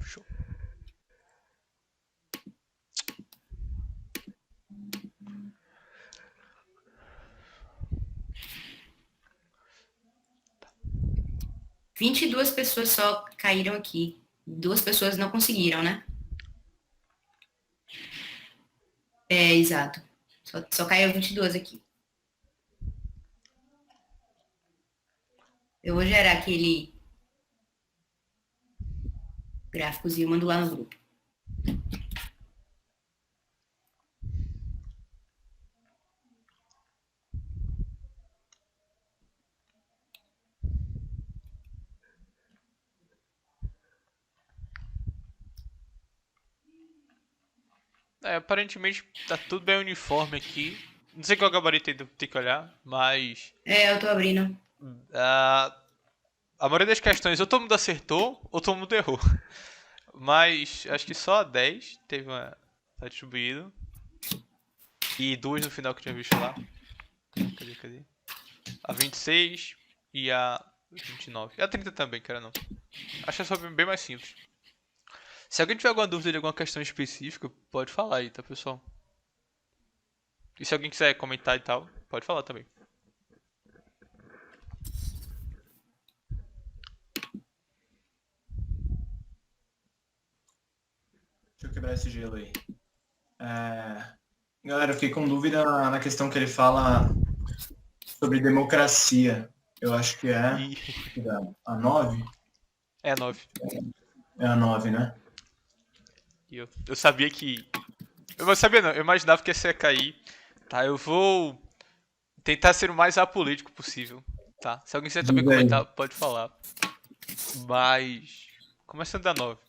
Show. Tá. 22 pessoas só caíram aqui. 2 pessoas não conseguiram, né? É, exato. Só caiu 22 aqui. Eu vou gerar aquele gráficozinho e mando lá no grupo. Aparentemente tá tudo bem uniforme aqui. Não sei qual gabarito ainda tem que olhar, mas É, eu tô abrindo. a maioria das questões ou todo mundo acertou ou todo mundo errou. Mas acho que só a 10 teve uma. Tá distribuído. E duas no final que eu tinha visto lá. Cadê? A 26 e a 29. E a 30 também, cara não. Acho que é só bem mais simples. Se alguém tiver alguma dúvida de alguma questão específica, pode falar aí, tá, pessoal? E se alguém quiser comentar e tal, pode falar também. Deixa eu quebrar esse gelo aí. Galera, eu fiquei com dúvida na questão que ele fala sobre democracia. Eu acho que é a 9. É a 9. É a 9, né? Eu sabia que. Eu sabia não, eu imaginava que essa ia cair. Tá, eu vou tentar ser o mais apolítico possível. Tá? Se alguém quiser também Diz aí. comentar, pode falar. Mas. Começando da 9.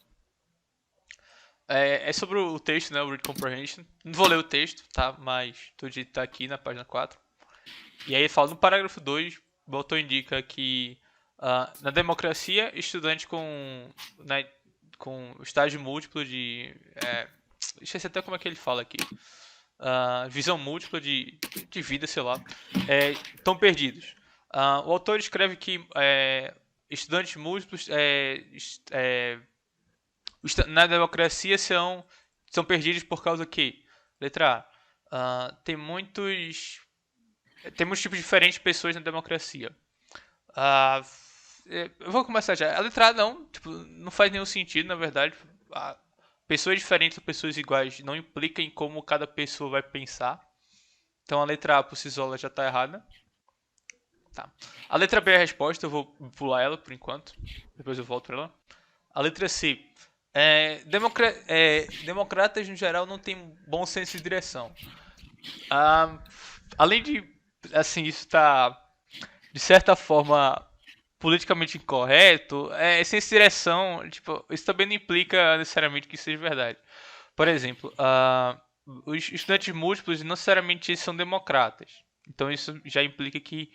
É sobre o texto, né? O Read Comprehension. Não vou ler o texto, tá? Mas todo jeito tá aqui na página 4. E aí ele fala no parágrafo 2, o autor indica que na democracia, estudante com estágio múltiplo de. Esqueci até como é que ele fala aqui. Visão múltipla de vida, sei lá. Estão perdidos. O autor escreve que estudantes múltiplos na democracia são perdidos por causa que, letra A, temos tipos diferentes de pessoas na democracia. Eu vou começar já. A letra A não faz nenhum sentido, na verdade. Pessoas diferentes ou pessoas iguais não implica em como cada pessoa vai pensar. Então a letra A por si só já está errada. Tá. A letra B é a resposta, eu vou pular ela por enquanto. Depois eu volto para ela. A letra C. Democratas no geral não têm bom senso de direção. Além de, assim, isso tá de certa forma politicamente incorreto, senso de direção, tipo, isso também não implica necessariamente que seja verdade. Por exemplo, os estudantes múltiplos não necessariamente são democratas. Então isso já implica que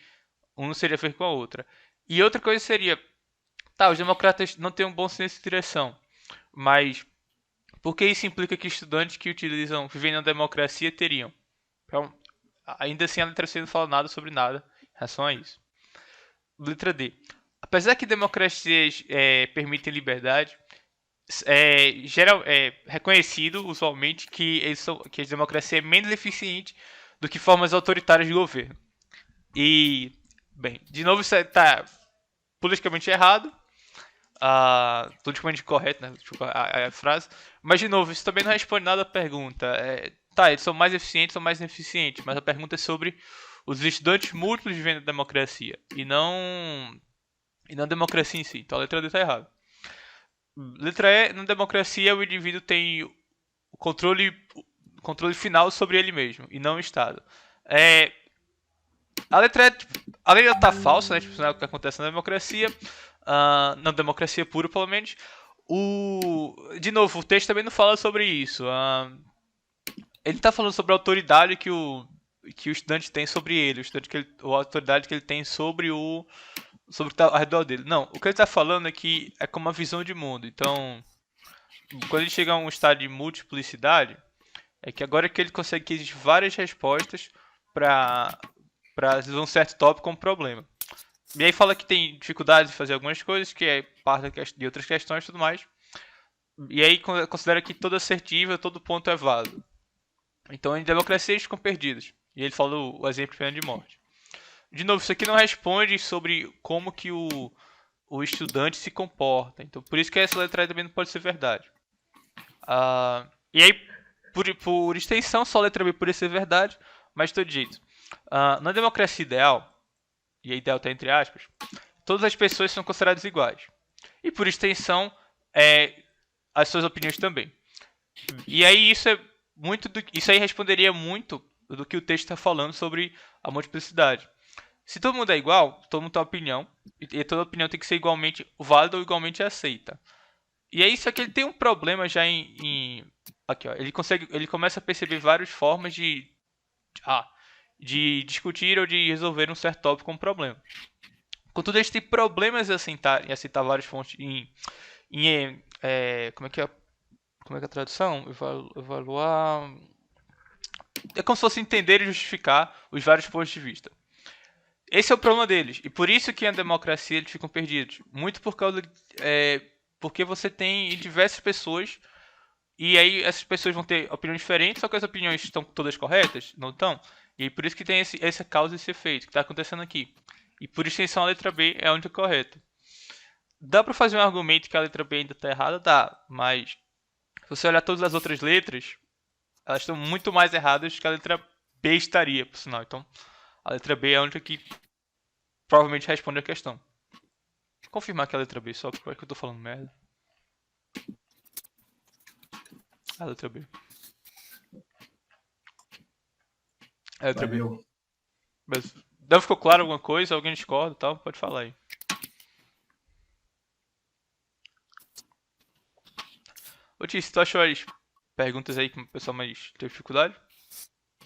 um não seria feito com a outra. E outra coisa seria, tá, os democratas não têm um bom senso de direção, mas por que isso implica que estudantes que vivem na democracia teriam? Então, ainda assim a letra C não fala nada sobre nada em relação a isso. Letra D. Apesar que democracias permitem liberdade, é reconhecido usualmente que a democracia é menos eficiente do que formas autoritárias de governo. E, bem, de novo isso está politicamente errado, politicamente correto, né? A frase. Mas, de novo, isso também não responde nada à pergunta. Eles são mais eficientes ou mais ineficientes, mas a pergunta é sobre os estudantes múltiplos vivendo a democracia e não a democracia em si. Então a letra D está errada. Letra E, na democracia o indivíduo tem o controle final sobre ele mesmo e não o Estado. A letra E, além de ela estar falsa, né, tipo, não é o que acontece na democracia, na democracia pura pelo menos, de novo, o texto também não fala sobre isso. Ele está falando sobre a autoridade que o estudante tem sobre ele, a autoridade que ele tem sobre o que está ao redor dele. Não, o que ele está falando é que é como uma visão de mundo. Então, quando ele chega a um estado de multiplicidade, é que agora que ele consegue que existem várias respostas para resolver um certo tópico ou um problema. E aí fala que tem dificuldade de fazer algumas coisas, que é parte de outras questões e tudo mais. E aí considera que toda assertiva, todo ponto é válido. Então, em democracia, eles ficam perdidos. E ele fala o exemplo de pena de morte. De novo, isso aqui não responde sobre como que o estudante se comporta. Então, por isso que essa letra aí também não pode ser verdade. E aí, por extensão, só a letra B poderia ser verdade, mas de todo jeito. Na democracia ideal, e a ideal está entre aspas, todas as pessoas são consideradas iguais. E por extensão, as suas opiniões também. E aí isso aí responderia muito do que o texto está falando sobre a multiplicidade. Se todo mundo é igual, todo mundo tem uma opinião, e toda opinião tem que ser igualmente válida ou igualmente aceita. E aí, só que ele tem um problema já aqui, ó. Ele começa a perceber várias formas de discutir ou de resolver um certo tópico com um problema. Contudo, eles têm problemas em aceitar várias fontes como é que é a tradução? Evaluar. É como se fosse entender e justificar os vários pontos de vista. Esse é o problema deles. E por isso que na democracia eles ficam perdidos. Muito por causa porque você tem diversas pessoas e aí essas pessoas vão ter opiniões diferentes, só que as opiniões estão todas corretas? Não estão. E por isso que tem essa causa e esse efeito que está acontecendo aqui. E por extensão a letra B é a única correta. Dá para fazer um argumento que a letra B ainda está errada? Dá. Mas se você olhar todas as outras letras, elas estão muito mais erradas que a letra B estaria, por sinal. Então, a letra B é a única que provavelmente responde a questão. Vou confirmar que é a letra B, só porque eu tô falando merda. A letra B. É a letra B. Mas, não ficou claro alguma coisa? Alguém discorda e tal? Pode falar aí. Ô Tis, tu achou as perguntas aí que o pessoal mais teve dificuldade?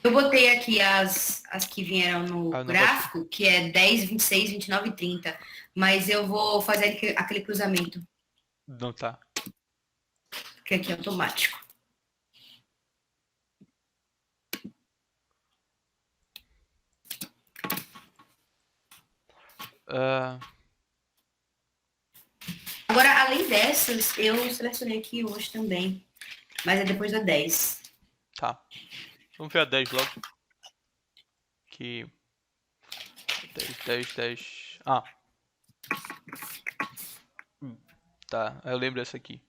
Eu botei aqui as que vieram no gráfico, que é 10, 26, 29 e 30. Mas eu vou fazer aquele cruzamento. Não tá. Que aqui é automático. Agora, além dessas, eu selecionei aqui hoje também. Mas é depois da 10. Tá. Vamos ver a 10 logo. Que... 10. Tá, eu lembro dessa aqui.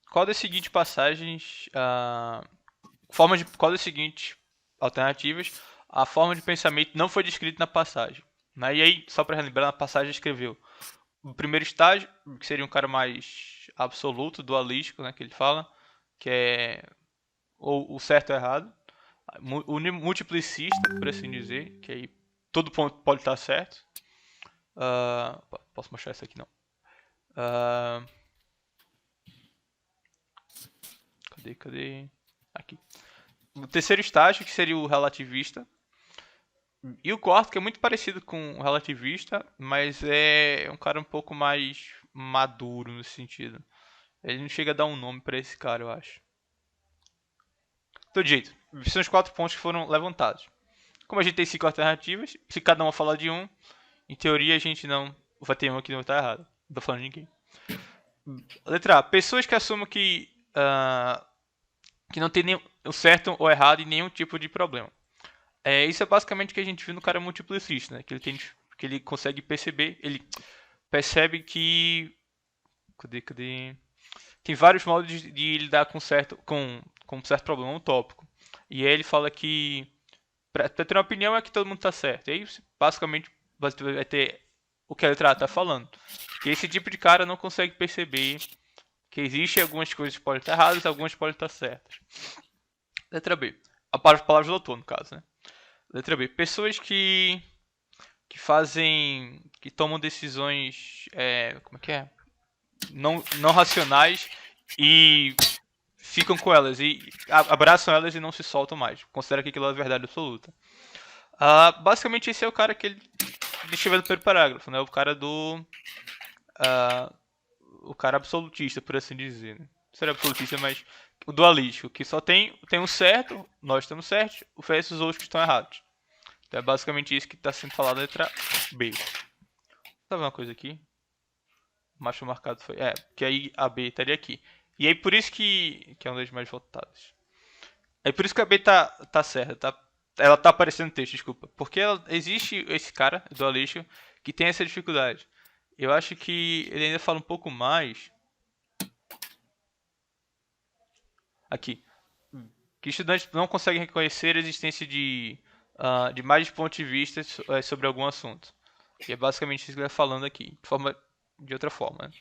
Qual das seguintes passagens... qual das seguintes alternativas a forma de pensamento não foi descrita na passagem? E aí, só para relembrar, na passagem escreveu o primeiro estágio, que seria um cara mais absoluto, dualístico, né, que ele fala, que é o certo ou errado. O multiplicista, por assim dizer, que aí todo ponto pode estar certo. Posso mostrar essa aqui não. Cadê? Aqui. O terceiro estágio, que seria o relativista. E o quarto, que é muito parecido com o relativista, mas é um cara um pouco mais maduro nesse sentido. Ele não chega a dar um nome pra esse cara, eu acho. De todo jeito, são os 4 pontos que foram levantados. Como a gente tem 5 alternativas, se cada uma falar de um, em teoria a gente não vai ter uma que não está errada. Não tô falando de ninguém. Letra A. Pessoas que assumem que não tem nenhum certo ou errado em nenhum tipo de problema. Isso é basicamente o que a gente viu no cara multiplicista, né? Que ele consegue perceber, ele percebe que... Cadê? Tem vários modos de lidar com um certo problema, um tópico. E aí ele fala que pra ter uma opinião é que todo mundo tá certo. E aí basicamente vai ter o que a letra A tá falando. Que esse tipo de cara não consegue perceber que existem algumas coisas que podem estar erradas e algumas podem estar certas. Letra B. A palavra do autor, no caso, né? Letra B. Pessoas que tomam decisões, como é que é? Não racionais e ficam com elas e abraçam elas e não se soltam mais. Considera que aquilo é verdade absoluta. Basicamente esse é o cara que ele descreveu no primeiro parágrafo, né? O cara o cara absolutista, por assim dizer. Né? Não seria absolutista, mas o dualístico, que só tem um certo, nós estamos certos, oferece os outros que estão errados. Então é basicamente isso que está sendo falado na letra B. Sabe uma coisa aqui? O macho marcado foi... que aí a B estaria aqui. E aí por isso que é uma das mais votadas. É por isso que a B tá certa, tá? Ela tá aparecendo no texto, desculpa. Porque existe esse cara do Aleixo que tem essa dificuldade. Eu acho que ele ainda fala um pouco mais. Aqui. Que estudantes não conseguem reconhecer a existência de mais pontos de vista sobre algum assunto. E é basicamente isso que ele está falando aqui, de outra forma. Né?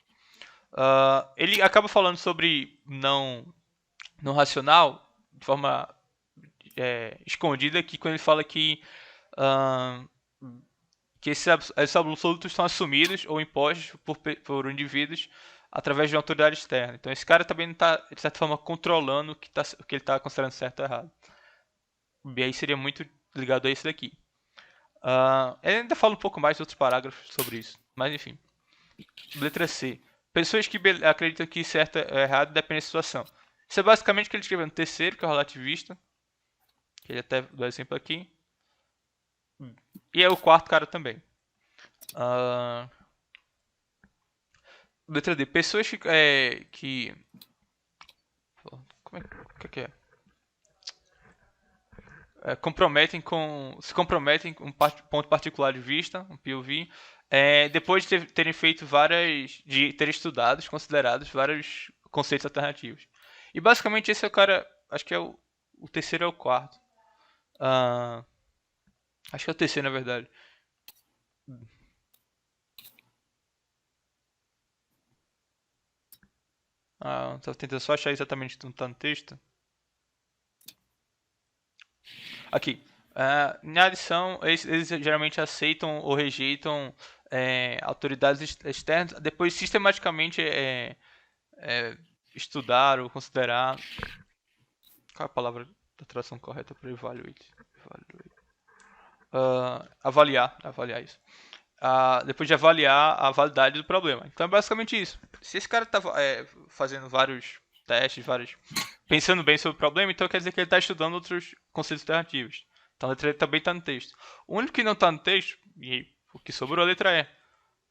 Ele acaba falando sobre não racional de forma escondida aqui quando ele fala uh, que esses absolutos são assumidos ou impostos por indivíduos através de uma autoridade externa. Então esse cara também não está, de certa forma, controlando o que ele está considerando certo ou errado. E aí seria muito ligado a isso daqui. Ele ainda fala um pouco mais de outros parágrafos sobre isso. Mas enfim. Letra C. Pessoas que acreditam que certo é errado depende da situação. Isso é basicamente o que ele escreveu no terceiro, que é o relativista. Que ele até dá exemplo aqui. E é o quarto cara também. Letra D. Pessoas que como é que é? Se comprometem com um ponto particular de vista, um POV, depois de terem feito de terem estudado, considerados vários conceitos alternativos. E basicamente esse é o cara, acho que é o terceiro ou o quarto. Acho que é o terceiro, na verdade. Tô tentando só achar exatamente o que está no texto. Aqui. Na adição, eles geralmente aceitam ou rejeitam autoridades externas, depois sistematicamente estudar ou considerar. Qual é a palavra da tradução correta para evaluate? Avaliar isso. Depois de avaliar a validade do problema. Então é basicamente isso. Se esse cara está fazendo vários testes, pensando bem sobre o problema, então quer dizer que ele está estudando outros conceitos alternativos. Então a letra E também está no texto. O único que não está no texto, e o que sobrou a letra E.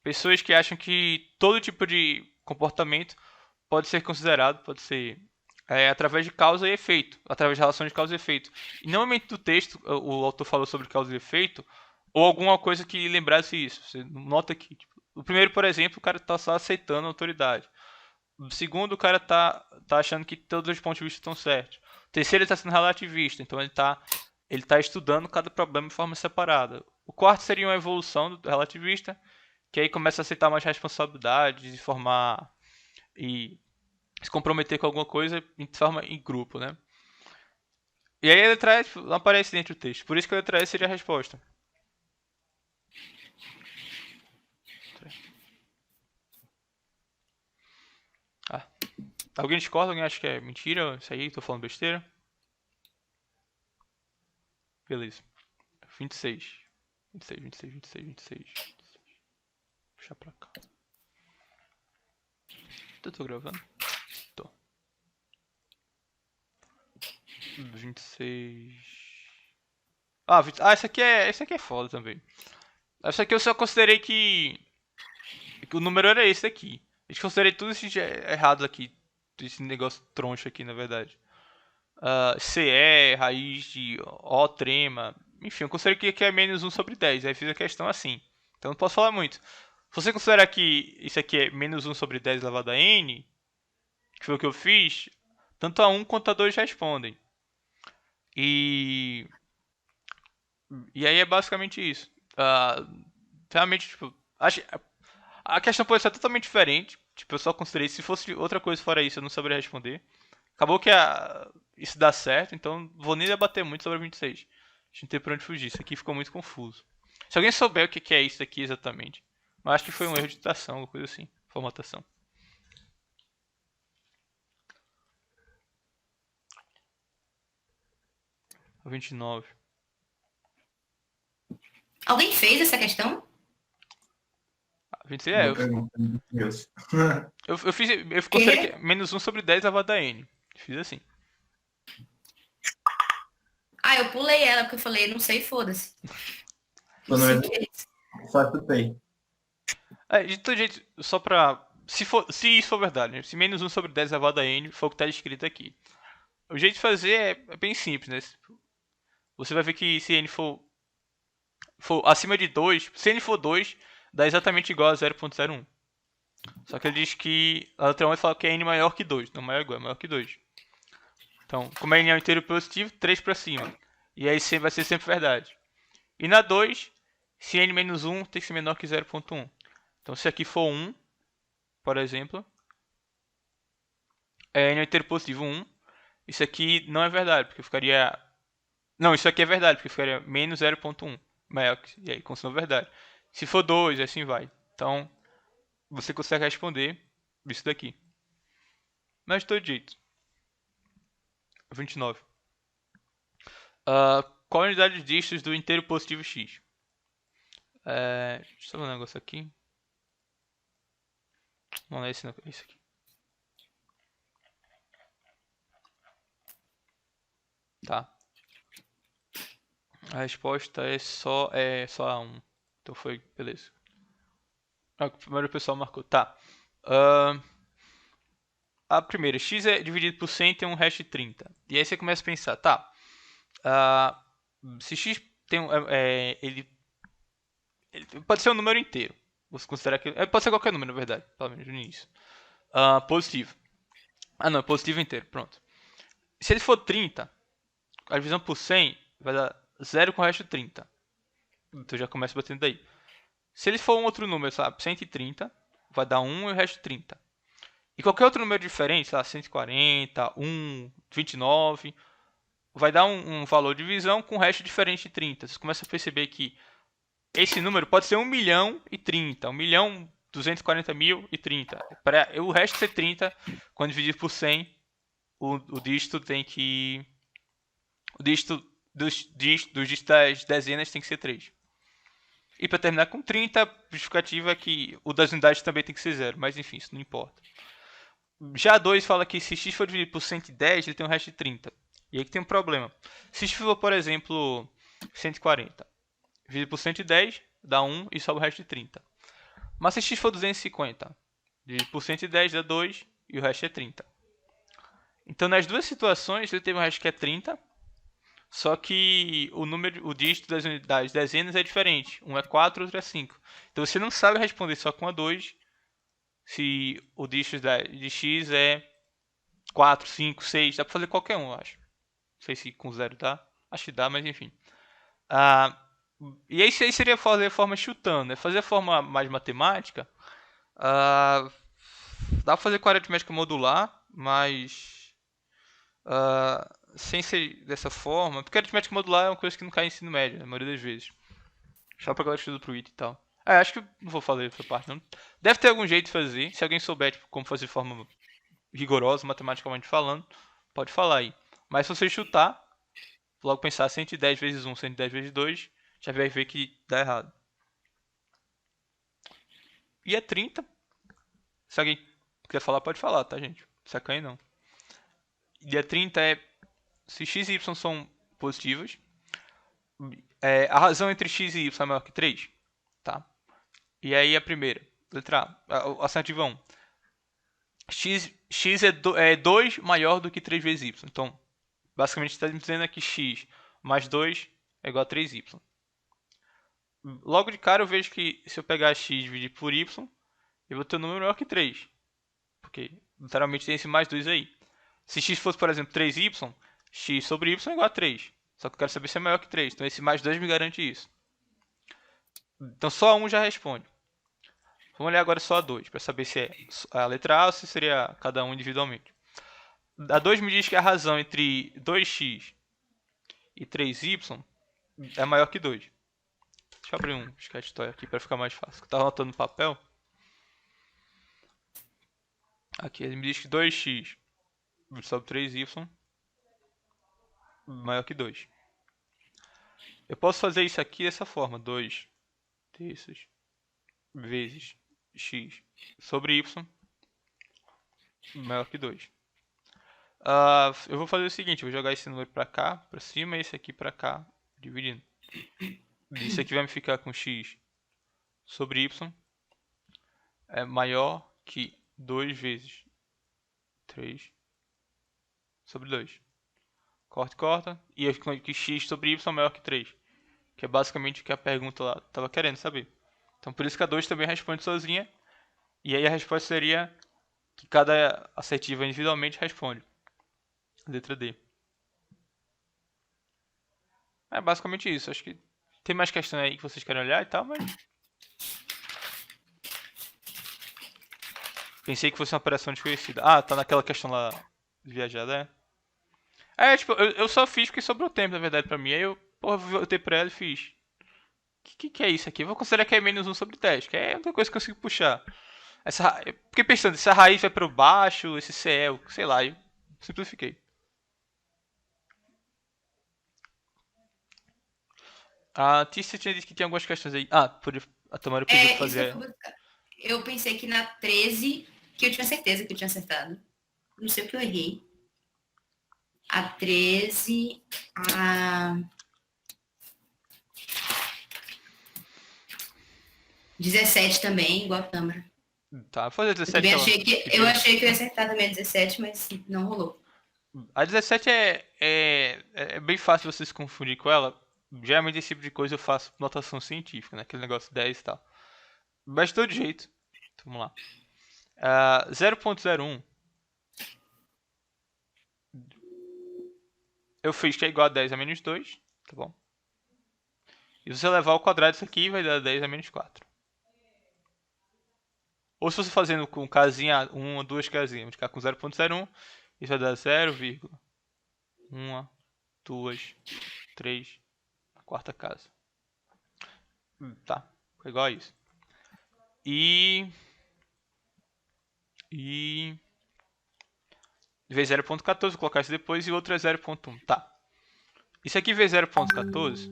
Pessoas que acham que todo tipo de comportamento pode ser considerado, pode ser através de causa e efeito, através de relação de causa e efeito. E no momento do texto, o autor falou sobre causa e efeito, ou alguma coisa que lembrasse isso. Você nota que, o primeiro, por exemplo, o cara está só aceitando a autoridade. O segundo, o cara tá achando que todos os pontos de vista estão certos. O terceiro, ele está sendo relativista, então ele tá estudando cada problema de forma separada. O quarto seria uma evolução do relativista, que aí começa a aceitar mais responsabilidades, e se comprometer com alguma coisa em grupo, né? E aí a letra E não aparece dentro do texto, por isso que a letra E seria a resposta. Alguém discorda? Alguém acha que é mentira? Isso aí, tô falando besteira? Beleza. 26. 26. Puxar pra cá. Tô gravando? Tô. 26. Esse aqui é foda também. Esse aqui eu só considerei que o número era esse aqui. Eu considerei tudo isso errado aqui. Esse negócio troncho aqui, na verdade. CE, raiz de O trema. Enfim, eu considerei que é menos 1 sobre 10. Aí fiz a questão assim. Então não posso falar muito. Se você considerar que isso aqui é menos 1 sobre 10 elevado a n, que foi o que eu fiz, tanto a 1 quanto a 2 respondem. E aí é basicamente isso. Realmente, tipo, a questão pode ser totalmente diferente. Tipo, eu só considerei, se fosse outra coisa fora isso, eu não saberia responder. Acabou que isso dá certo, então vou nem debater muito sobre a 26. A gente não tem por onde fugir, isso aqui ficou muito confuso. Se alguém souber o que é isso aqui exatamente. Mas acho que foi um erro de digitação, alguma coisa assim. Formatação. A 29. Alguém fez essa questão? 26 eu considerei que menos 1 sobre 10 elevado a n. Fiz assim. Eu pulei ela porque eu falei, não sei, foda-se. Só chutei. De todo jeito, só pra se isso for verdade, né? Se menos 1 sobre 10 elevado a n for o que está escrito aqui. O jeito de fazer é bem simples, né? Você vai ver que se n for acima de 2, se n for 2, dá exatamente igual a 0.01. Só que ele diz que a letra 1 fala que é n maior que 2, não maior ou igual, é maior que 2. Então, como n é um inteiro positivo, 3 para cima. E aí vai ser sempre verdade. E na 2, se n menos 1 tem que ser menor que 0.1. Então, se aqui for 1, por exemplo, n é um inteiro positivo 1. Isso aqui não é verdade, porque ficaria... Não, isso aqui é verdade, porque ficaria menos 0.1. Maior que... E aí, continua verdade. Se for 2, assim vai. Então, você consegue responder isso daqui. Mas de todo jeito. 29. Qual a unidade de dígitos do inteiro positivo x? Deixa eu ver um negócio aqui. Não é esse não, é esse aqui. Tá. A resposta é só a 1. Então foi, beleza. Primeiro o pessoal marcou. Tá. A primeira, x é dividido por 100 tem um hash de 30. E aí você começa a pensar, tá. Se x tem ele pode ser um número inteiro. Você considerar que pode ser qualquer número, na verdade, pelo menos no início. Positivo. Não, é positivo inteiro, pronto. Se ele for 30, a divisão por 100 vai dar 0 com o resto de 30. Então já começa batendo daí. Se ele for um outro número, sabe, 130, vai dar 1 e o resto 30. E qualquer outro número diferente, sabe, 140, 1, 29, vai dar um valor de divisão com o resto diferente de 30. Você começa a perceber que esse número pode ser 1 milhão e 30, 1 milhão 240 mil e 30. Para o resto ser 30, quando dividido por 100, o dígito tem que... O dígito dos dígitos das dezenas tem que ser 3. E para terminar com 30, a justificativa é que o das unidades também tem que ser 0. Mas enfim, isso não importa. Já 2 fala que se x for dividido por 110, ele tem um resto de 30. E aí que tem um problema. Se x for, por exemplo, 140, dividido por 110, dá 1 e sobra o resto de 30. Mas se x for 250, dividido por 110 dá 2 e o resto é 30. Então nas duas situações ele teve um resto que é 30, só que o dígito das dezenas é diferente. Um é 4, outro é 5. Então você não sabe responder só com a 2 se o dígito de x é 4, 5, 6. Dá pra fazer qualquer um, eu acho. Não sei se com 0 dá. Acho que dá, mas enfim. E aí seria fazer a forma chutando. Né? Fazer a forma mais matemática. Dá pra fazer com a aritmética modular, mas... sem ser dessa forma, porque a aritmética modular é uma coisa que não cai em ensino médio, na maioria das vezes. Só pra galera que estuda pro IT e tal. Acho que não vou fazer essa parte não. Deve ter algum jeito de fazer. Se alguém souber tipo, como fazer de forma rigorosa, matematicamente falando, pode falar aí. Mas se você chutar, logo pensar 110 vezes 1, 110 vezes 2, já vai ver que dá errado. E é 30. Se alguém quiser falar, pode falar, tá, gente? Sacanha não. E a 30 se x e y são positivos, a razão entre x e y é maior que 3, tá? E aí a primeira, letra A, a alternativa 1. X é 2 maior do que 3 vezes y. Então, basicamente está dizendo que x mais 2 é igual a 3y. Logo de cara eu vejo que se eu pegar x e dividir por y, eu vou ter um número maior que 3. Porque literalmente tem esse mais 2 aí. Se x fosse, por exemplo, 3y, x sobre y é igual a 3. Só que eu quero saber se é maior que 3. Então esse mais 2 me garante isso. Então só 1 já responde. Vamos olhar agora só a 2, para saber se é a letra A ou se seria cada um individualmente. A 2 me diz que a razão entre 2x e 3y é maior que 2. Deixa eu abrir um sketch toy aqui para ficar mais fácil. Eu estava anotando no papel. Aqui ele me diz que 2x sobre 3y maior que 2. Eu posso fazer isso aqui dessa forma. 2 terços vezes x sobre y maior que 2. Eu vou fazer o seguinte. Eu vou jogar esse número para cá, para cima, e esse aqui para cá, dividindo. Isso aqui vai me ficar com x sobre y é maior que 2 vezes 3 sobre 2. Corta. E que x sobre y é maior que 3. Que é basicamente o que a pergunta lá estava querendo saber. Então por isso que a 2 também responde sozinha. E aí a resposta seria que cada assertiva individualmente responde. Letra D. É basicamente isso. Acho que tem mais questões aí que vocês querem olhar e tal, mas... Pensei que fosse uma operação desconhecida. Ah, tá naquela questão lá de viajar, né? Tipo, eu só fiz porque sobrou tempo, na verdade, pra mim. Aí eu, voltei pra ela e fiz. Que é isso aqui? Eu vou considerar que é menos 1 sobre 10, que é a única coisa que eu consigo puxar. Eu fiquei pensando, se a raiz vai pro baixo, esse C é, sei lá, eu simplifiquei. A Tícia tinha dito que tinha algumas questões aí. A Tamara pediu pra fazer. Eu pensei que na 13, que eu tinha certeza que eu tinha acertado. Não sei o que eu errei. A 13, a 17 também, igual a Câmara. Tá, vou fazer 17. Eu achei que eu ia acertar também a 17, mas não rolou. A 17 é bem fácil você se confundir com ela. Geralmente esse tipo de coisa eu faço notação científica, né? Aquele negócio 10 e tal. Mas de todo jeito. Então, vamos lá. 0.01. Eu fiz que é igual a 10 a menos 2. Tá bom? E se você levar ao quadrado isso aqui, vai dar 10 a menos 4. Ou se você fazendo com casinha, 1 ou 2 casinhas, vamos ficar com 0.01. Isso vai dar 0,1, 2, 3, a quarta casa. Tá, foi igual a isso. E vezes 0.14, vou colocar isso depois, e outro é 0.1. Tá. Isso aqui vezes 0.14.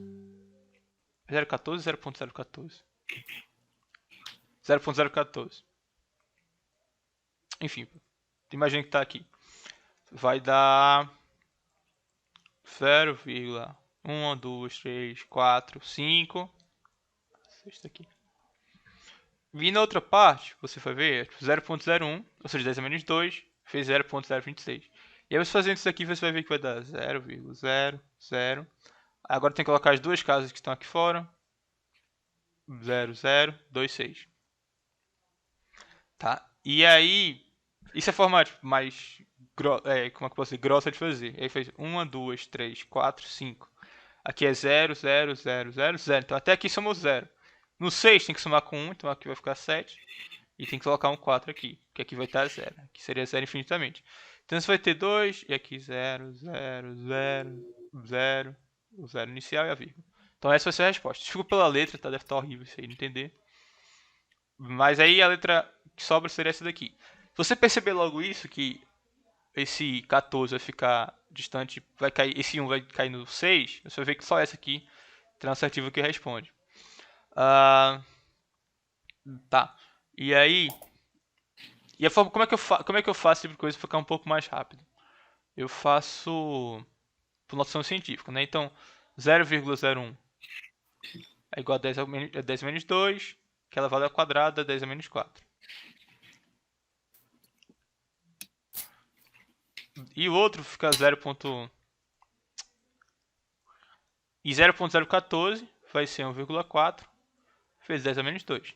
0.14 ou 0.014? 0.014. Enfim, imagina que tá aqui. Vai dar 0,1, 2, 3, 4, 5. Isso aqui. E na outra parte, você vai ver 0.01, ou seja, 10 a menos 2, fez 0.026. E aí você fazendo isso aqui, você vai ver que vai dar 0,00. Agora tem que colocar as duas casas que estão aqui fora. 0,026. Tá? E aí, isso é forma mais como é que eu posso dizer? Grossa de fazer. Aí fez 1, 2, 3, 4, 5. Aqui é 0, 0, 0, 0, 0. Então até aqui somos 0. No 6 tem que somar com 1, então aqui vai ficar 7. E tem que colocar um 4 aqui, que aqui vai estar 0. Aqui seria 0 infinitamente. Então você vai ter 2, e aqui 0, 0, 0, 0, o 0 inicial e a vírgula. Então essa vai ser a resposta. Desculpa pela letra, tá? Deve estar horrível isso aí, não entender. Mas aí a letra que sobra seria essa daqui. Se você perceber logo isso, que esse 14 vai ficar distante, vai cair, esse 1 vai cair no 6, você vai ver que só essa aqui tem uma assertiva que responde. Tá. E aí... E a forma, como é que eu faço esse tipo de coisa para ficar um pouco mais rápido? Eu faço por notação científica, né? Então, 0,01 é igual a 10 a menos 2, que é elevado ao quadrado a 10 a menos 4. E o outro fica 0.1. E 0.014 vai ser 1,4 vezes 10 a menos 2.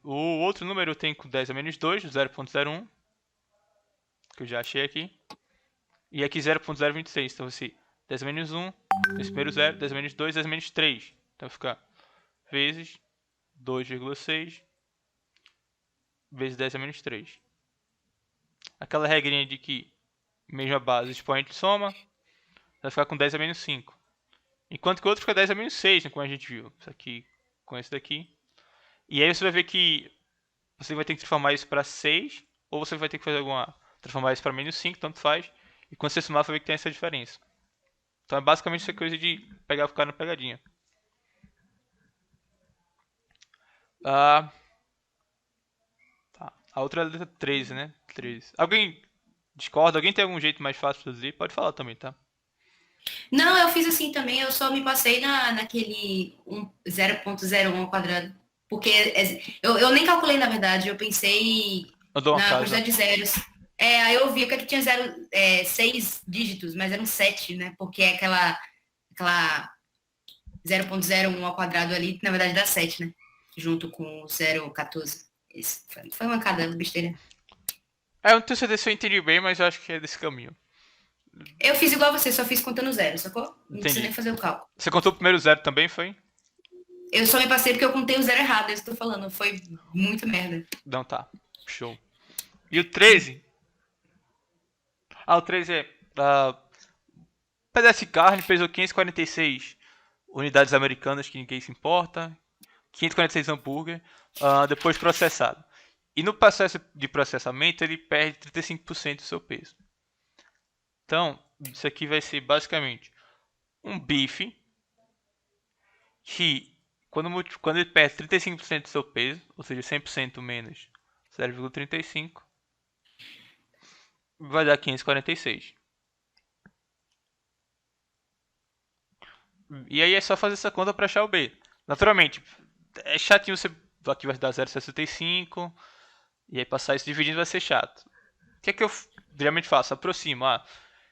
O outro número tem com 10 a menos 2, 0.01, que eu já achei aqui. E aqui 0.026, então vai ser 10 a menos 1, esse primeiro 0, 10 a menos 2, 10 a menos 3. Então fica vezes 2,6 vezes 10 a menos 3. Aquela regrinha de que mesma base, expoente soma, vai ficar com 10 a menos 5. Enquanto que o outro fica 10 a menos 6, né, como a gente viu. Isso aqui com esse daqui. E aí você vai ver que você vai ter que transformar isso para 6, ou você vai ter que fazer transformar isso para menos 5, tanto faz. E quando você somar, você vai ver que tem essa diferença. Então é basicamente essa coisa de pegar o cara na pegadinha. Tá. A outra é a letra 13, né? 13. Alguém discorda? Alguém tem algum jeito mais fácil de fazer? Pode falar também, tá? Não, eu fiz assim também, eu só me passei naquele 0.01 ao quadrado. Porque eu nem calculei, na verdade, eu pensei Eu dou uma na casa. quantidade de zeros. Aí eu vi o que é que tinha 6 dígitos, mas eram 7, né? Porque é aquela 0,01 ao quadrado ali, na verdade dá 7, né? Junto com o 0,14. Isso foi uma cada besteira. Eu não tenho certeza se eu entendi bem, mas eu acho que é desse caminho. Eu fiz igual você, só fiz contando zero, sacou? Não precisa Entendi. nem fazer o cálculo. Você contou o primeiro zero também, foi? Eu só me passei porque eu contei o zero errado, é isso que eu tô falando. Foi muita merda. Não, tá. Show. E o 13? O 13 é... pedaço de carne pesou 546 unidades americanas, que ninguém se importa. 546 hambúrguer, depois processado. E no processo de processamento, ele perde 35% do seu peso. Então, isso aqui vai ser basicamente um bife que, quando ele perde 35% do seu peso, ou seja, 100% menos 0,35, vai dar 546. E aí é só fazer essa conta para achar o B. Naturalmente, é chatinho você... Aqui vai dar 0,65. E aí passar isso dividindo vai ser chato. O que é que eu geralmente faço? Aproximo.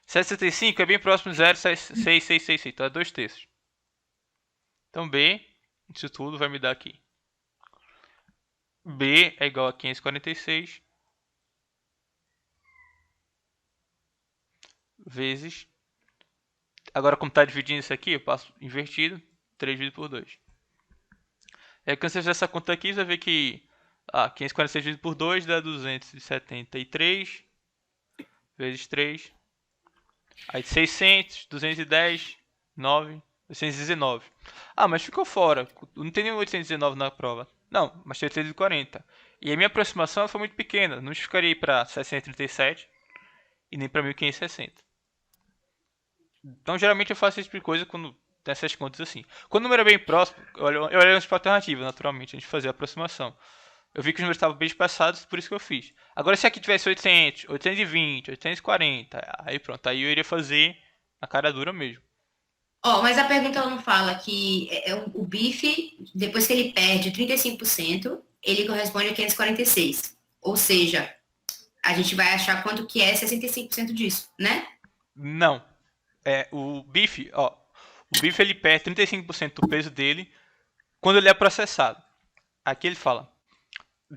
7,75 é bem próximo de 0,6666. Então é 2 terços. Então B, isso tudo vai me dar aqui. B é igual a 546 vezes... Agora, como está dividindo isso aqui, eu passo invertido. 3 dividido por 2. Quando você fizer essa conta aqui, você vai ver que 546 dividido por 2 dá 273 vezes 3. Aí 600, 210, 9, 819. Mas ficou fora. Não tem nenhum 819 na prova. Não, mas tem 840. E a minha aproximação foi muito pequena. Não ficaria para 637 e nem para 1560. Então, geralmente eu faço esse tipo de coisa quando tem essas contas assim. Quando o número é bem próximo, eu olhei antes para a alternativa, naturalmente, a gente fazia a aproximação. Eu vi que os números estavam bem espaçados, por isso que eu fiz. Agora, se aqui tivesse 800, 820, 840, aí pronto, aí eu iria fazer a cara dura mesmo. Mas a pergunta ela não fala que o bife, depois que ele perde 35%, ele corresponde a 546. Ou seja, a gente vai achar quanto que é 65% disso, né? Não. O bife ele perde 35% do peso dele quando ele é processado. Aqui ele fala,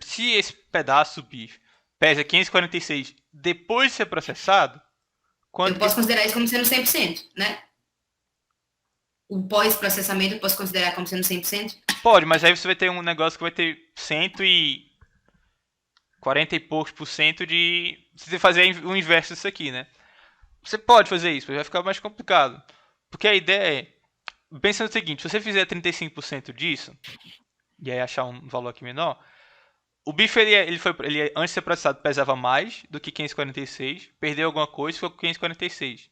se esse pedaço do bife pesa 546 depois de ser processado, Eu quanto que... posso considerar isso como sendo 100%, né? O pós-processamento eu posso considerar como sendo 100%? Pode, mas aí você vai ter um negócio que vai ter 140 e poucos por cento de... Você fazer o inverso disso aqui, né? Você pode fazer isso, mas vai ficar mais complicado. Porque a ideia é... Pensa no seguinte, se você fizer 35% disso, e aí achar um valor aqui menor, o bife, ele antes de ser processado, pesava mais do que 546, perdeu alguma coisa e ficou com 546.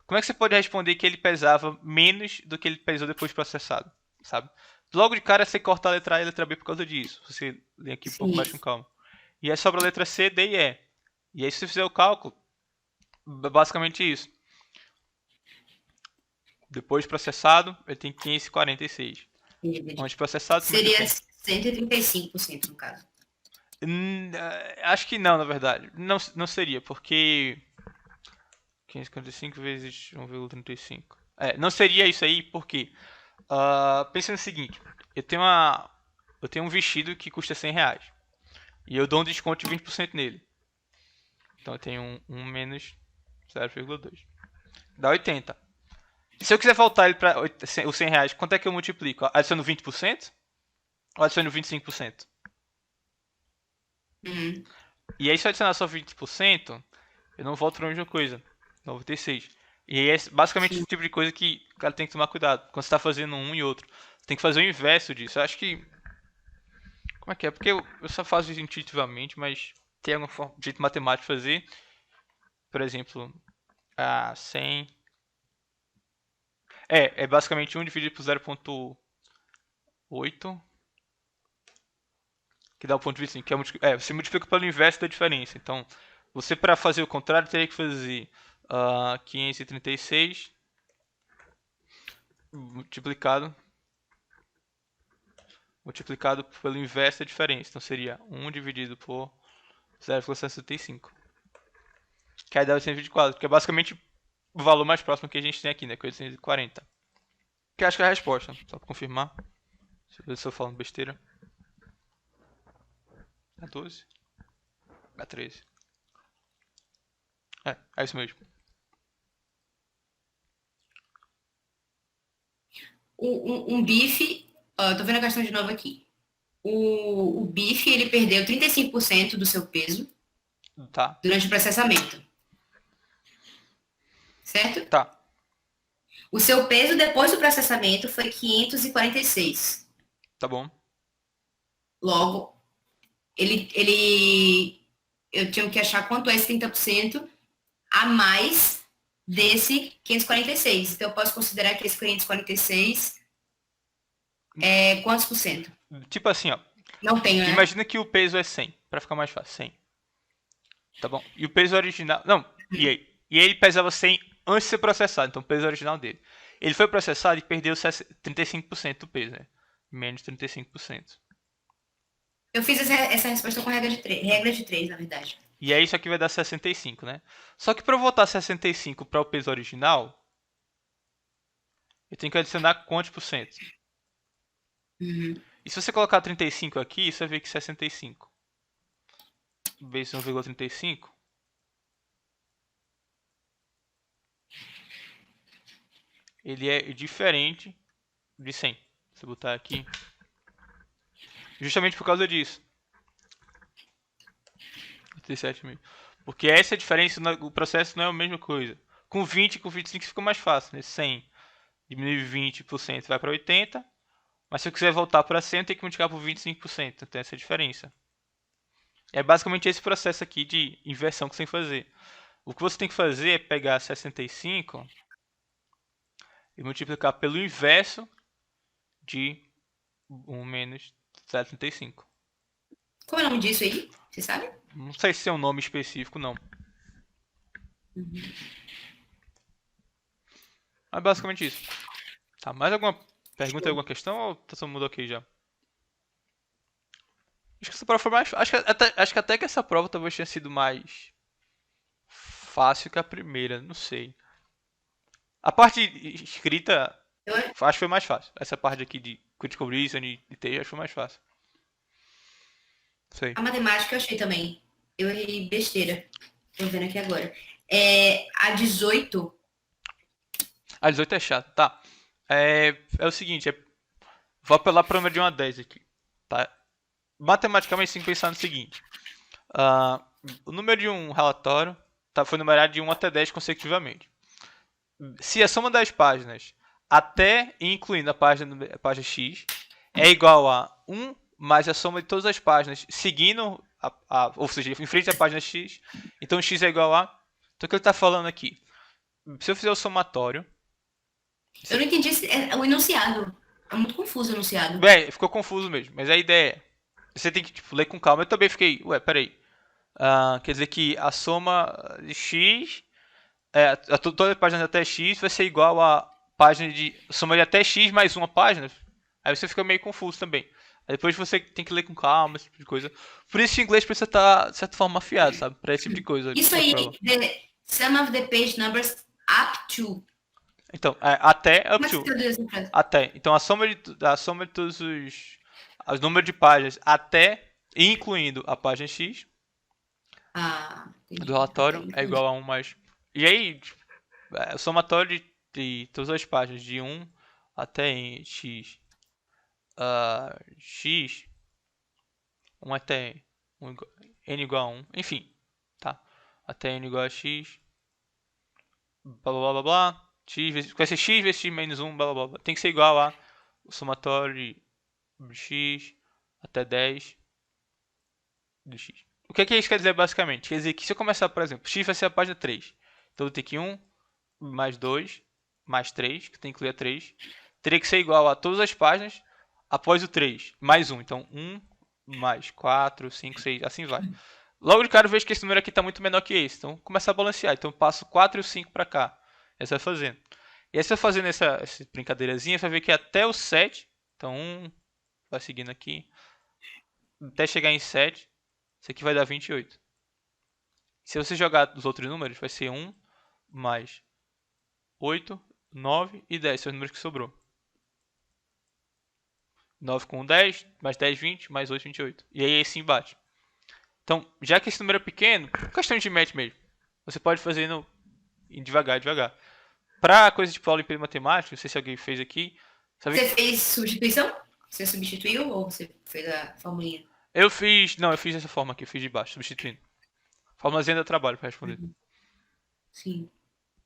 Como é que você pode responder que ele pesava menos do que ele pesou depois de processado, sabe? Logo de cara, você corta a letra A e a letra B por causa disso. Você lê aqui um pouco Sim. mais com calma. E aí sobra a letra C, D e E. E aí, se você fizer o cálculo, basicamente isso. Depois de processado, ele tem 546. Antes de processado, Seria 135% no caso. Acho que não, na verdade. Não seria, porque 555 vezes 1,35. Não seria isso aí, porque pensa no seguinte, eu tenho um vestido que custa 100 reais. E eu dou um desconto de 20% nele. Então eu tenho um menos 0,2. Dá 80. Se eu quiser voltar ele para os 100 reais, quanto é que eu multiplico? Adiciono 20%? Ou adiciono 25%? E aí, se eu adicionar só 20%, eu não volto para a mesma coisa. 96. E aí é basicamente esse tipo de coisa que o cara tem que tomar cuidado. Quando você está fazendo um e outro. Tem que fazer o inverso disso. Eu acho que... Como é que é? Porque eu só faço isso intuitivamente, mas tem algum jeito matemático de fazer. Por exemplo, 100... É basicamente 1 dividido por 0,8, que dá o ponto 25, que você multiplica pelo inverso da diferença. Então, você para fazer o contrário teria que fazer 536 multiplicado multiplicado pelo inverso da diferença. Então seria 1 dividido por 0,65. Que aí dá 824, que é basicamente o valor mais próximo que a gente tem aqui, né? Que é 840. Que acho que é a resposta, só pra confirmar. Deixa eu ver se eu falando besteira. É 12? É 13. É isso mesmo. Um bife, ó, tô vendo a questão de novo aqui. O bife, ele perdeu 35% do seu peso Tá. durante o processamento. Certo? Tá. O seu peso depois do processamento foi 546. Tá bom. Logo, eu tinha que achar quanto é esse 30% a mais desse 546. Então, eu posso considerar que esse 546 é quantos por cento? Tipo assim, ó. Não tenho, né? Imagina que o peso é 100, pra ficar mais fácil, 100. Tá bom? E o peso original... Não, e aí? E ele pesava 100 antes de ser processado, então o peso original dele. Ele foi processado e perdeu 35% do peso, né? Menos 35%. Eu fiz essa resposta com regra de 3, na verdade. E aí isso aqui vai dar 65, né? Só que para eu voltar 65 para o peso original, eu tenho que adicionar quantos por cento? Uhum. E se você colocar 35 aqui, você vai ver que 65 vezes 1,35 ele é diferente de 100. Se eu botar aqui, justamente por causa disso. 37 mil. Porque essa é a diferença, o processo não é a mesma coisa. Com 20 e com 25 fica mais fácil, né? 100 diminui 20%, vai para 80%. Mas se eu quiser voltar para 100, eu tenho que multiplicar por 25%. Então essa é a diferença. É basicamente esse processo aqui de inversão que você tem que fazer. O que você tem que fazer é pegar 65 e multiplicar pelo inverso de 1 menos 0,35. Como é o nome disso aí? Você sabe? Não sei se é um nome específico, não. Mas basicamente isso. Tá, mais alguma pergunta, alguma questão ou tá todo mundo ok já? Acho que essa prova foi mais... Acho que até que essa prova talvez tenha sido mais fácil que a primeira, não sei. A parte escrita, acho que foi mais fácil. Essa parte aqui de critical reasoning e texto, acho que foi mais fácil. Sei. A matemática eu achei também. Eu errei besteira. Tô vendo aqui agora. A 18. A 18 é chato, tá. É o seguinte, vou apelar para o número de 1 a 10 aqui, tá? Matematicamente, você tem que pensar no seguinte. O número de um relatório foi numerado de 1 até 10 consecutivamente. Se a soma das páginas até e incluindo a página X é igual a 1 mais a soma de todas as páginas seguindo, ou seja, em frente à página X, então X é igual a... Então o que ele está falando aqui? Se eu fizer o somatório... Eu não entendi o enunciado. É muito confuso o enunciado. Ficou confuso mesmo, mas a ideia é... Você tem que ler com calma. Eu também fiquei... Peraí. Quer dizer que a soma de X... todas as páginas até X vai ser igual a página de... Soma de até X mais uma página. Aí você fica meio confuso também. Aí depois você tem que ler com calma, esse tipo de coisa. Por isso que o inglês precisa estar, de certa forma, afiado, sabe? Pra esse tipo de coisa. Isso aí, the sum of the page numbers up to. Então, até up Como é que to. você traduz essa frase? Até. Então a soma de todos os números de páginas até e incluindo a página X Entendi. do relatório Entendi. é igual a 1 mais... E aí, o somatório de todas as páginas de 1 até X, X, 1 até N igual a 1, enfim, tá? Até N igual a X, blá blá blá blá, X vai ser X vezes X menos 1, blá blá blá. Tem que ser igual a o somatório de X até 10 de X. O que é que isso quer dizer basicamente? Quer dizer que se eu começar, por exemplo, X vai ser a página 3. Então eu tenho que 1 mais 2 mais 3, que tem que incluir a 3. Teria que ser igual a todas as páginas após o 3, mais 1. Então 1 mais 4, 5, 6, assim vai. Logo de cara eu vejo que esse número aqui está muito menor que esse. Então começar a balancear. Então eu passo 4 e o 5 para cá. Essa vai fazendo. E aí você vai fazendo essa brincadeirazinha, você vai ver que até o 7, então 1, vai seguindo aqui, até chegar em 7, isso aqui vai dar 28. Se você jogar os outros números, vai ser 1 mais 8, 9 e 10, são os números que sobrou. 9 com 10, mais 10, 20, mais 8, 28. E aí esse embate. Então, já que esse número é pequeno, questão de match mesmo. Você pode fazer devagar, devagar. Pra coisa tipo aula de matemática, não sei se alguém fez aqui. Sabe? Você fez substituição? Você substituiu ou você fez a formulinha? Eu fiz dessa forma aqui, eu fiz de baixo, substituindo. Formulazinha dá trabalho pra responder. Sim.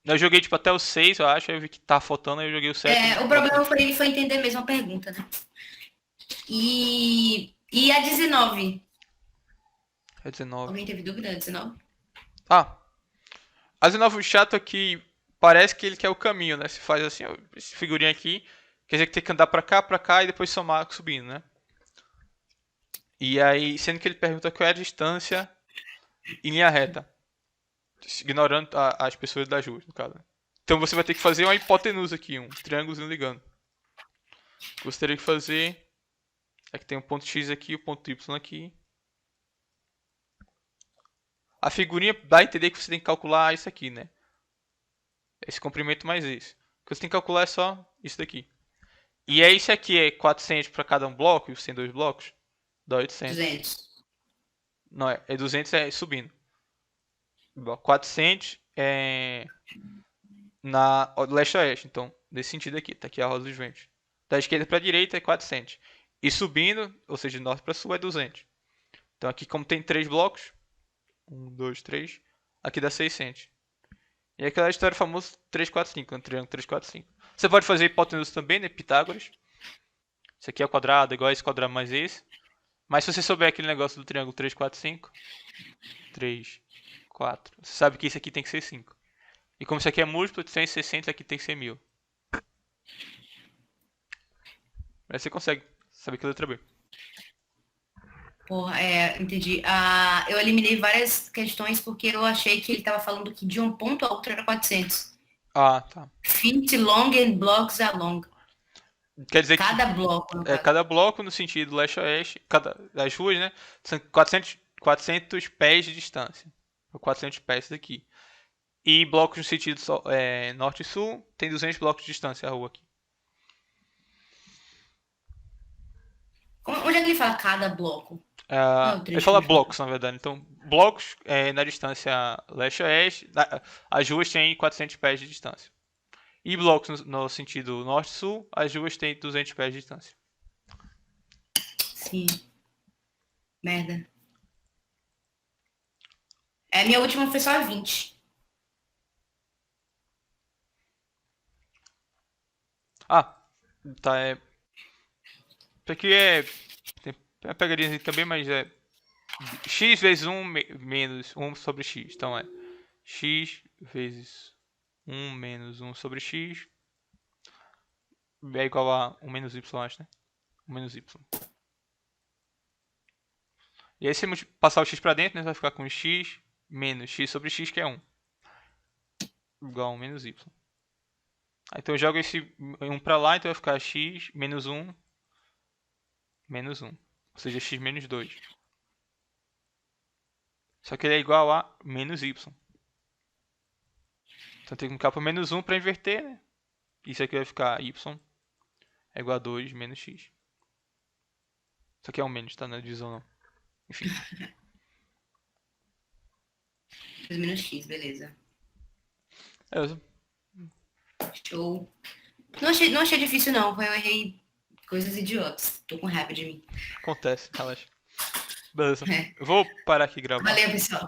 Eu joguei tipo até o 6, eu acho, aí eu vi que tá faltando, aí eu joguei o 7. O problema foi entender mesmo a pergunta, né? E a 19? É 19. Alguém teve dúvida da 19? Ah, a 19, o chato aqui, parece que ele quer o caminho, né? Se faz assim, ó, esse figurinha aqui, quer dizer que tem que andar pra cá e depois somar subindo, né? E aí, sendo que ele pergunta qual é a distância em linha reta. Ignorando as pessoas das ruas, no caso. Então você vai ter que fazer uma hipotenusa aqui, um triângulozinho ligando. O que você teria que fazer é que tem um ponto X aqui e o ponto Y aqui. A figurinha dá a entender que você tem que calcular isso aqui, né? Esse comprimento mais esse. O que você tem que calcular é só isso daqui. E aí, esse aqui é 400 para cada um bloco, sem dois blocos, dá 800. 200. Não, é 200 é subindo. 400 é na leste-oeste, então, nesse sentido aqui, tá aqui a roda dos ventos. Da esquerda para a direita é 400. E subindo, ou seja, de norte para sul é 200. Então aqui como tem 3 blocos, 1, 2, 3, aqui dá 600. E aquela história famosa 3, 4, 5, um triângulo 3, 4, 5. Você pode fazer hipotenusa também, né, Pitágoras. Isso aqui é o quadrado, igual esse quadrado mais esse. Mas se você souber aquele negócio do triângulo 3, 4, 5, 3, 4, você sabe que isso aqui tem que ser 5. E como isso aqui é múltiplo de 160, aqui tem que ser 1000. Aí você consegue saber que letra B. Porra, entendi. Eu eliminei várias questões porque eu achei que ele estava falando que de um ponto a outro era 400. Ah, tá. Feet long and blocks are long. Quer dizer Cada que bloco. No caso. cada bloco no sentido leste-oeste, das ruas, né? São 400 pés de distância. 400 pés daqui. E blocos no sentido norte e sul, tem 200 blocos de distância a rua aqui. Onde é que ele fala cada bloco? Ele fala blocos, na verdade. Então, blocos na distância leste-oeste, as ruas têm 400 pés de distância. E blocos no sentido norte-sul, as ruas têm 200 pés de distância. Sim. Merda. A minha última foi só 20. Tá. Isso aqui tem uma pegadinha aqui também, mas é x vezes 1 menos 1 sobre x. Então é x vezes 1 menos 1 sobre x é igual a 1 menos y, acho, né? 1 menos y. E aí se você passar o x pra dentro, né, você vai ficar com x menos x sobre x, que é 1. Igual a 1 menos y. Então eu jogo esse 1 pra lá, então vai ficar x menos 1 menos 1. Ou seja, x menos 2. Só que ele é igual a menos y. Então tem que ficar para menos 1 para inverter, né? Isso aqui vai ficar y é igual a 2 menos x. Isso aqui é um menos, tá? Não é divisão não. Enfim. 2 menos x, beleza. Show. Não achei difícil não, eu errei coisas idiotas. Tô com raiva de mim. Acontece, relaxa. Beleza. Eu vou parar aqui e gravar. Valeu, pessoal.